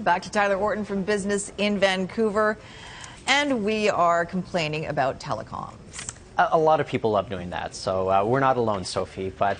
Back to Tyler Wharton from Business in Vancouver. And we are complaining about telecoms. A lot of people love doing that, so we're not alone, Sophie. But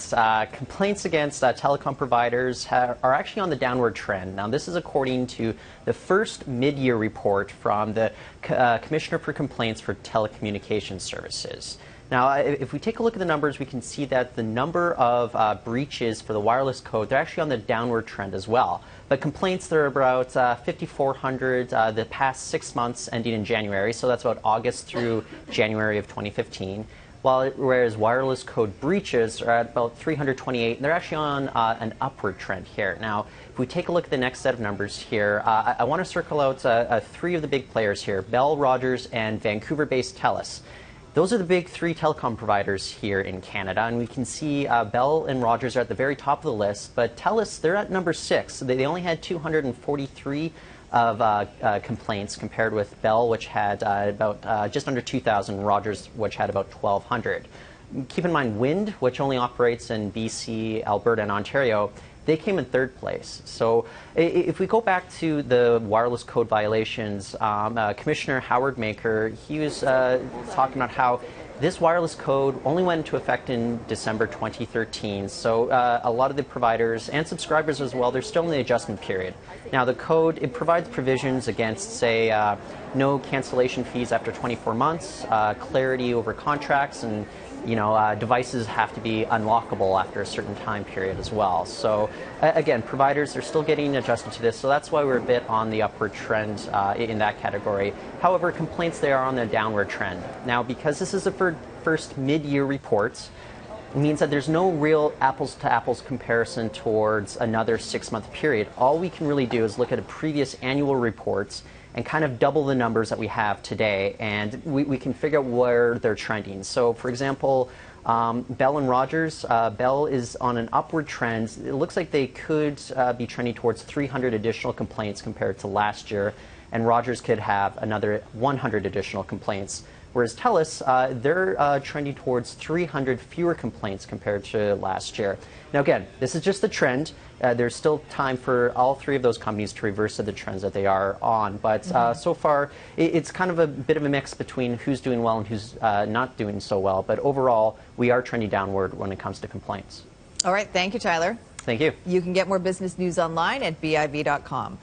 complaints against telecom providers are actually on the downward trend. Now, this is according to the first mid-year report from the Commissioner for Complaints for Telecommunications Services. Now, if we take a look at the numbers, we can see that the number of breaches for the wireless code, they're actually on the downward trend as well. But complaints, they're about 5,400 the past 6 months ending in January, so that's about August through January of 2015. Whereas wireless code breaches are at about 328, and they're actually on an upward trend here. Now, if we take a look at the next set of numbers here, I want to circle out 3 of the big players here, Bell, Rogers, and Vancouver-based TELUS. Those are the big 3 telecom providers here in Canada, and we can see Bell and Rogers are at the very top of the list, but TELUS, they're at number 6. They only had 243 of complaints compared with Bell, which had about just under 2,000, Rogers, which had about 1,200. Keep in mind, Wind, which only operates in BC, Alberta, and Ontario, they came in 3rd place. So if we go back to the wireless code violations, Commissioner Howard Maker, he was talking about how this wireless code only went into effect in December 2013. So a lot of the providers and subscribers as well, they're still in the adjustment period. Now, the code, it provides provisions against, say, no cancellation fees after 24 months, clarity over contracts, and devices have to be unlockable after a certain time period as well. So again, providers are still getting adjusted to this, so that's why we're a bit on the upward trend in that category. However, complaints, they are on the downward trend. Now, because this is the first mid-year report, it means that there's no real apples-to-apples comparison towards another 6-month period. All we can really do is look at a previous annual reports and kind of double the numbers that we have today, and we can figure out where they're trending. So, for example, Bell and Rogers, Bell is on an upward trend. It looks like they could be trending towards 300 additional complaints compared to last year, and Rogers could have another 100 additional complaints. Whereas TELUS, they're trending towards 300 fewer complaints compared to last year. Now, again, this is just the trend. There's still time for all 3 of those companies to reverse the trends that they are on. But so far, it's kind of a bit of a mix between who's doing well and who's not doing so well. But overall, we are trending downward when it comes to complaints. All right. Thank you, Tyler. Thank you. You can get more business news online at BIV.com.